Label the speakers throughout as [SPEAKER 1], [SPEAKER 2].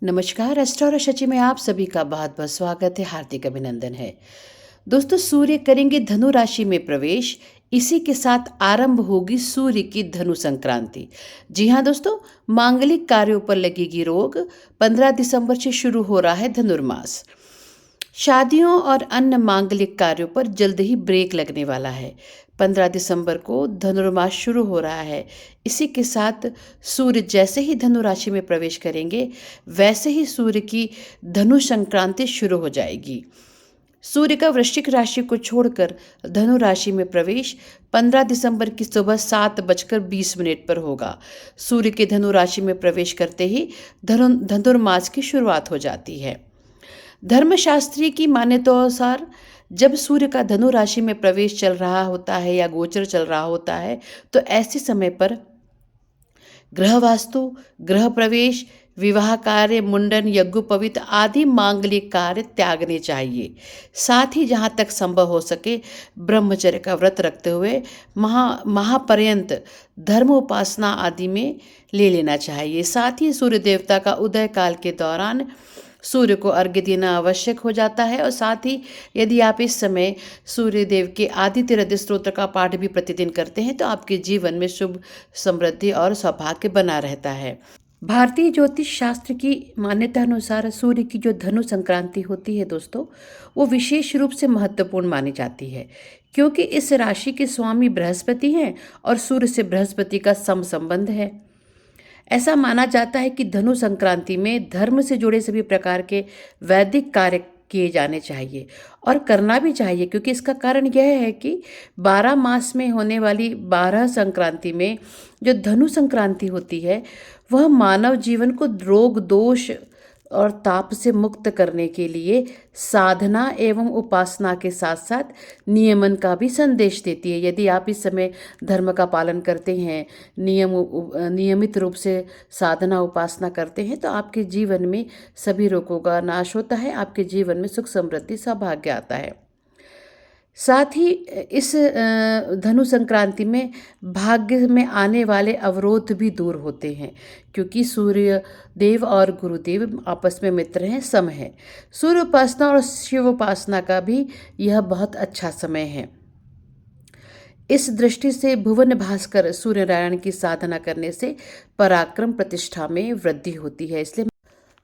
[SPEAKER 1] नमस्कार। एस्ट्रोलॉजी में आप सभी का बहुत बहुत स्वागत है, हार्दिक अभिनंदन है। दोस्तों, सूर्य करेंगे धनु राशि में प्रवेश। इसी के साथ आरंभ होगी सूर्य की धनु संक्रांति। जी हाँ दोस्तों, मांगलिक कार्यों पर लगेगी रोक। 15 दिसंबर से शुरू हो रहा है धनुर्मास। शादियों और अन्य मांगलिक कार्यों पर जल्द ही ब्रेक लगने वाला है। 15 दिसंबर को धनुर्मास शुरू हो रहा है। इसी के साथ सूर्य जैसे ही धनु राशि में प्रवेश करेंगे, वैसे ही सूर्य की धनु संक्रांति शुरू हो जाएगी। सूर्य का वृश्चिक राशि को छोड़कर धनु राशि में प्रवेश 15 दिसंबर की सुबह 7:20 पर होगा। सूर्य के धनु राशि में प्रवेश करते ही धनुर्मास की शुरुआत हो जाती है। धर्मशास्त्री की मान्यतानुसार जब सूर्य का धनु राशि में प्रवेश चल रहा होता है या गोचर चल रहा होता है, तो ऐसे समय पर गृह वास्तु, गृह प्रवेश, विवाह कार्य, मुंडन, यज्ञोपवीत आदि मांगलिक कार्य त्यागने चाहिए। साथ ही जहाँ तक संभव हो सके ब्रह्मचर्य का व्रत रखते हुए महापर्यंत धर्म उपासना आदि में ले लेना चाहिए। साथ ही सूर्य देवता का उदय काल के दौरान सूर्य को अर्घ्य देना आवश्यक हो जाता है। और साथ ही यदि आप इस समय सूर्य देव के आदित्य हृदय स्तोत्र का पाठ भी प्रतिदिन करते हैं, तो आपके जीवन में शुभ, समृद्धि और सौभाग्य बना रहता है। भारतीय ज्योतिष शास्त्र की मान्यता अनुसार सूर्य की जो धनु संक्रांति होती है दोस्तों, वो विशेष रूप से महत्वपूर्ण मानी जाती है, क्योंकि इस राशि के स्वामी बृहस्पति हैं और सूर्य से बृहस्पति का संबंध है। ऐसा माना जाता है कि धनु संक्रांति में धर्म से जुड़े सभी प्रकार के वैदिक कार्य किए जाने चाहिए और करना भी चाहिए, क्योंकि इसका कारण यह है कि 12 मास में होने वाली 12 संक्रांति में जो धनु संक्रांति होती है, वह मानव जीवन को रोग, दोष और ताप से मुक्त करने के लिए साधना एवं उपासना के साथ साथ नियमन का भी संदेश देती है। यदि आप इस समय धर्म का पालन करते हैं, नियमित रूप से साधना उपासना करते हैं, तो आपके जीवन में सभी रोगों का नाश होता है, आपके जीवन में सुख, समृद्धि, सौभाग्य आता है। साथ ही इस धनु संक्रांति में भाग्य में आने वाले अवरोध भी दूर होते हैं, क्योंकि सूर्य देव और गुरुदेव आपस में मित्र हैं, सम है। सूर्य उपासना और शिव उपासना का भी यह बहुत अच्छा समय है। इस दृष्टि से भुवन भास्कर सूर्य नारायण की साधना करने से पराक्रम प्रतिष्ठा में वृद्धि होती है। इसलिए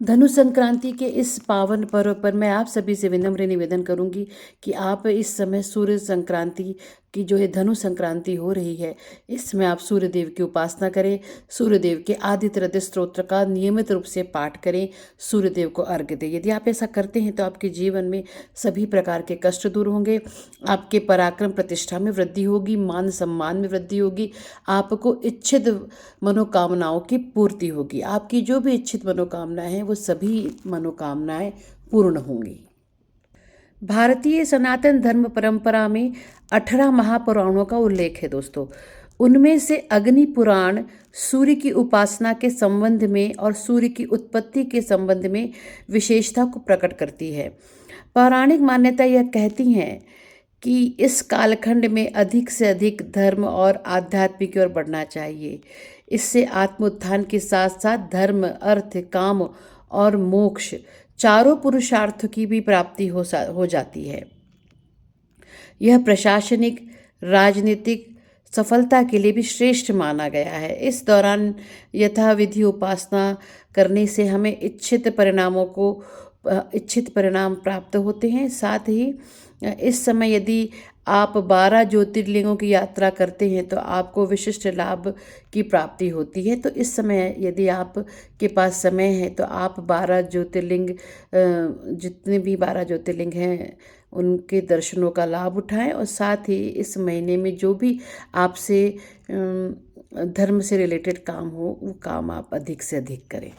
[SPEAKER 1] धनु संक्रांति के इस पावन पर्व पर मैं आप सभी से विनम्र निवेदन करूंगी कि आप इस समय सूर्य संक्रांति की जो ये धनु संक्रांति हो रही है, इसमें आप सूर्य देव की उपासना करें, सूर्य देव के आदित्य हृदय स्तोत्र का नियमित रूप से पाठ करें, सूर्य देव को अर्घ्य दें। यदि आप ऐसा करते हैं तो आपके जीवन में सभी प्रकार के कष्ट दूर होंगे, आपके पराक्रम प्रतिष्ठा में वृद्धि होगी, मान सम्मान में वृद्धि होगी, आपको इच्छित मनोकामनाओं की पूर्ति होगी। आपकी जो भी इच्छित मनोकामनाएं हैं, वो सभी मनोकामनाएं पूर्ण होंगी। भारतीय सनातन धर्म परंपरा में 18 महापुराणों का उल्लेख है दोस्तों। उनमें से अग्नि पुराण सूर्य की उपासना के संबंध में और सूर्य की उत्पत्ति के संबंध में विशेषता को प्रकट करती है। पौराणिक मान्यता यह कहती हैं कि इस कालखंड में अधिक से अधिक धर्म और आध्यात्म की ओर बढ़ना चाहिए। इससे आत्मोत्थान के साथ साथ धर्म, अर्थ, काम और मोक्ष चारों पुरुषार्थ की भी प्राप्ति हो जाती है। यह प्रशासनिक, राजनीतिक सफलता के लिए भी श्रेष्ठ माना गया है। इस दौरान यथाविधि उपासना करने से हमें इच्छित परिणाम प्राप्त होते हैं। साथ ही इस समय यदि आप 12 ज्योतिर्लिंगों की यात्रा करते हैं तो आपको विशिष्ट लाभ की प्राप्ति होती है। तो इस समय यदि आपके पास समय है तो आप 12 ज्योतिर्लिंग, जितने भी 12 ज्योतिर्लिंग हैं, उनके दर्शनों का लाभ उठाएं। और साथ ही इस महीने में जो भी आपसे धर्म से रिलेटेड काम हो, वो काम आप अधिक से अधिक करें।